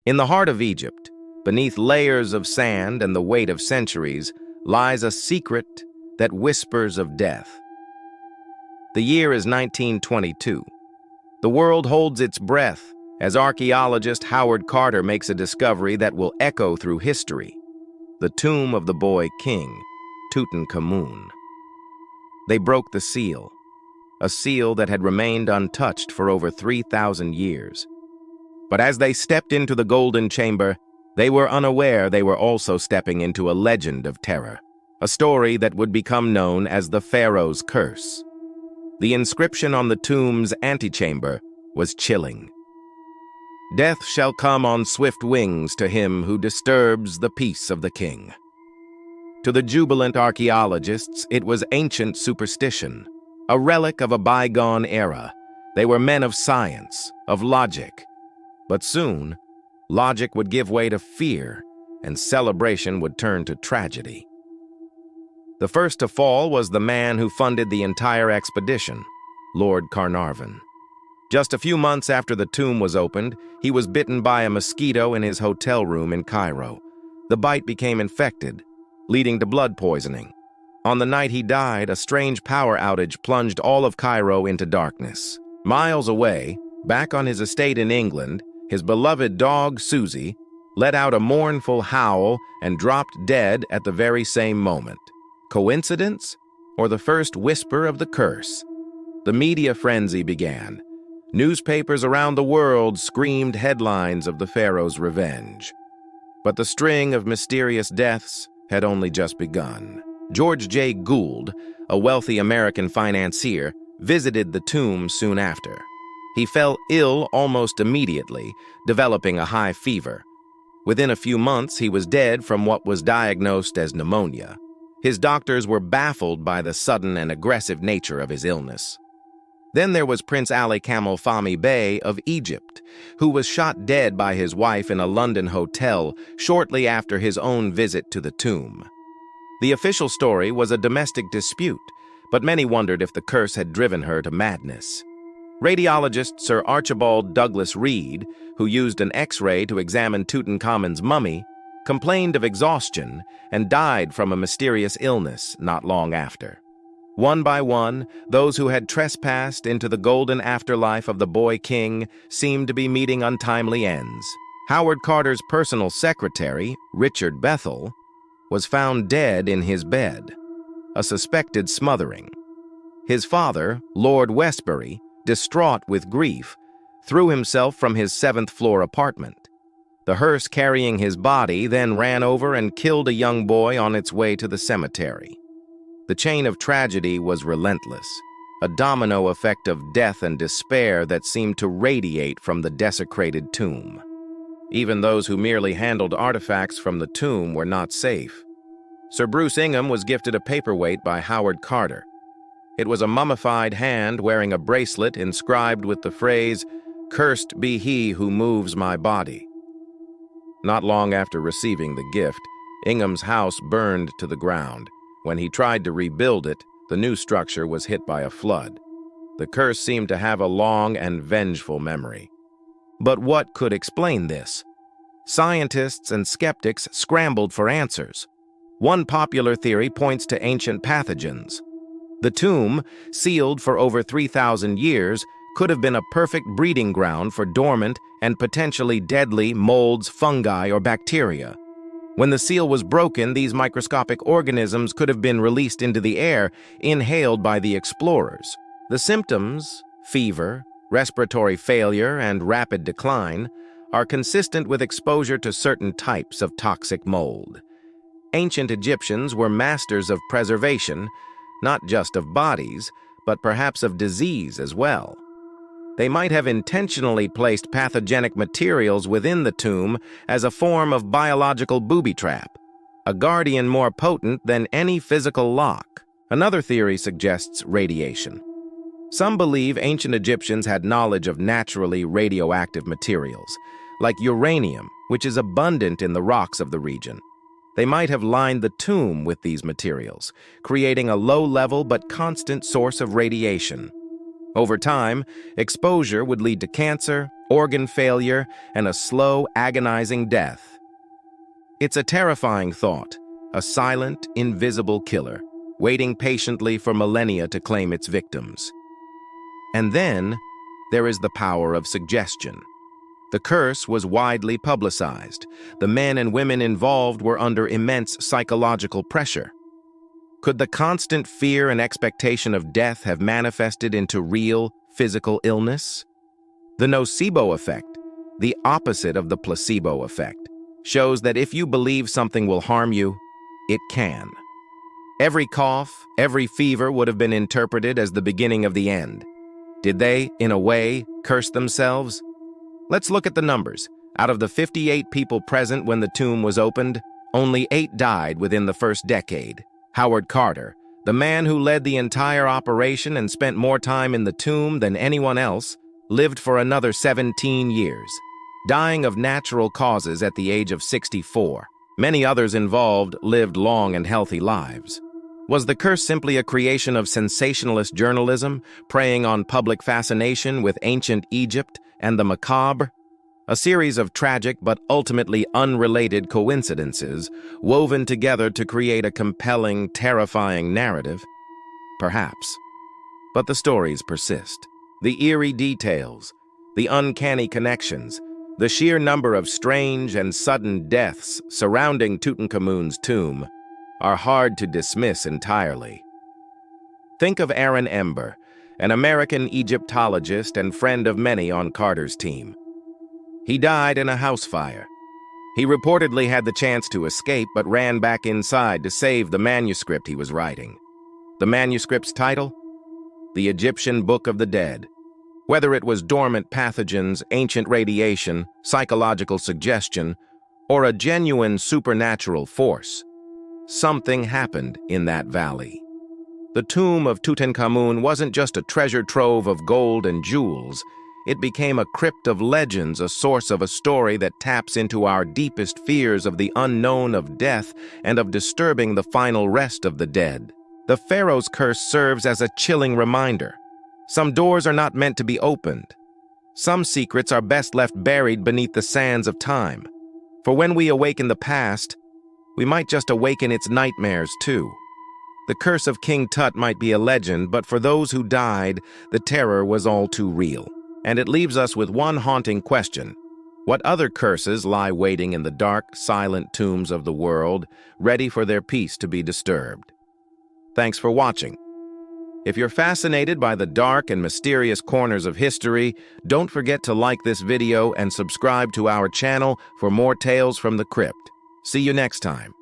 In the heart of Egypt, beneath layers of sand and the weight of centuries, lies a secret that whispers of death. The year is 1922. The world holds its breath as archaeologist Howard Carter makes a discovery that will echo through history: the tomb of the boy king, Tutankhamun. They broke the seal, a seal that had remained untouched for over 3,000 years. But as they stepped into the golden chamber, they were unaware they were also stepping into a legend of terror, a story that would become known as the Pharaoh's Curse. The inscription on the tomb's antechamber was chilling. "Death shall come on swift wings to him who disturbs the peace of the king." To the jubilant archaeologists, it was ancient superstition, a relic of a bygone era. They were men of science, of logic. But soon, logic would give way to fear, and celebration would turn to tragedy. The first to fall was the man who funded the entire expedition, Lord Carnarvon. Just a few months after the tomb was opened, he was bitten by a mosquito in his hotel room in Cairo. The bite became infected, leading to blood poisoning. On the night he died, a strange power outage plunged all of Cairo into darkness. Miles away, back on his estate in England, his beloved dog, Susie, let out a mournful howl and dropped dead at the very same moment. Coincidence? Or the first whisper of the curse? The media frenzy began. Newspapers around the world screamed headlines of the pharaoh's revenge. But the string of mysterious deaths had only just begun. George J. Gould, a wealthy American financier, visited the tomb soon after. He fell ill almost immediately, developing a high fever. Within a few months, he was dead from what was diagnosed as pneumonia. His doctors were baffled by the sudden and aggressive nature of his illness. Then there was Prince Ali Camel Fahmy Bey of Egypt, who was shot dead by his wife in a London hotel shortly after his own visit to the tomb. The official story was a domestic dispute, but many wondered if the curse had driven her to madness. Radiologist Sir Archibald Douglas Reed, who used an X-ray to examine Tutankhamun's mummy, complained of exhaustion and died from a mysterious illness not long after. One by one, those who had trespassed into the golden afterlife of the boy king seemed to be meeting untimely ends. Howard Carter's personal secretary, Richard Bethel, was found dead in his bed, a suspected smothering. His father, Lord Westbury, distraught with grief, threw himself from his 7th-floor apartment. The hearse carrying his body then ran over and killed a young boy on its way to the cemetery. The chain of tragedy was relentless, a domino effect of death and despair that seemed to radiate from the desecrated tomb. Even those who merely handled artifacts from the tomb were not safe. Sir Bruce Ingham was gifted a paperweight by Howard Carter. It was a mummified hand wearing a bracelet inscribed with the phrase, "Cursed be he who moves my body." Not long after receiving the gift, Ingham's house burned to the ground. When he tried to rebuild it, the new structure was hit by a flood. The curse seemed to have a long and vengeful memory. But what could explain this? Scientists and skeptics scrambled for answers. One popular theory points to ancient pathogens. The tomb, sealed for over 3,000 years, could have been a perfect breeding ground for dormant and potentially deadly molds, fungi, or bacteria. When the seal was broken, these microscopic organisms could have been released into the air, inhaled by the explorers. The symptoms, fever, respiratory failure, and rapid decline, are consistent with exposure to certain types of toxic mold. Ancient Egyptians were masters of preservation, not just of bodies, but perhaps of disease as well. They might have intentionally placed pathogenic materials within the tomb as a form of biological booby trap, a guardian more potent than any physical lock. Another theory suggests radiation. Some believe ancient Egyptians had knowledge of naturally radioactive materials, like uranium, which is abundant in the rocks of the region. They might have lined the tomb with these materials, creating a low-level but constant source of radiation. Over time, exposure would lead to cancer, organ failure, and a slow, agonizing death. It's a terrifying thought, a silent, invisible killer, waiting patiently for millennia to claim its victims. And then, there is the power of suggestion. The curse was widely publicized. The men and women involved were under immense psychological pressure. Could the constant fear and expectation of death have manifested into real, physical illness? The nocebo effect, the opposite of the placebo effect, shows that if you believe something will harm you, it can. Every cough, every fever would have been interpreted as the beginning of the end. Did they, in a way, curse themselves? Let's look at the numbers. Out of the 58 people present when the tomb was opened, only 8 died within the first decade. Howard Carter, the man who led the entire operation and spent more time in the tomb than anyone else, lived for another 17 years, dying of natural causes at the age of 64. Many others involved lived long and healthy lives. Was the curse simply a creation of sensationalist journalism, preying on public fascination with ancient Egypt and the macabre? A series of tragic but ultimately unrelated coincidences woven together to create a compelling, terrifying narrative? Perhaps. But the stories persist. The eerie details, the uncanny connections, the sheer number of strange and sudden deaths surrounding Tutankhamun's tomb are hard to dismiss entirely. Think of Aaron Ember, an American Egyptologist and friend of many on Carter's team. He died in a house fire. He reportedly had the chance to escape but ran back inside to save the manuscript he was writing. The manuscript's title? The Egyptian Book of the Dead. Whether it was dormant pathogens, ancient radiation, psychological suggestion, or a genuine supernatural force, something happened in that valley. The tomb of Tutankhamun wasn't just a treasure trove of gold and jewels. It became a crypt of legends, a source of a story that taps into our deepest fears of the unknown, of death, and of disturbing the final rest of the dead. The Pharaoh's curse serves as a chilling reminder. Some doors are not meant to be opened. Some secrets are best left buried beneath the sands of time. For when we awaken the past, we might just awaken its nightmares too. The curse of King Tut might be a legend, but for those who died, the terror was all too real. And it leaves us with one haunting question. What other curses lie waiting in the dark, silent tombs of the world, ready for their peace to be disturbed? Thanks for watching. If you're fascinated by the dark and mysterious corners of history, don't forget to like this video and subscribe to our channel for more tales from the crypt. See you next time.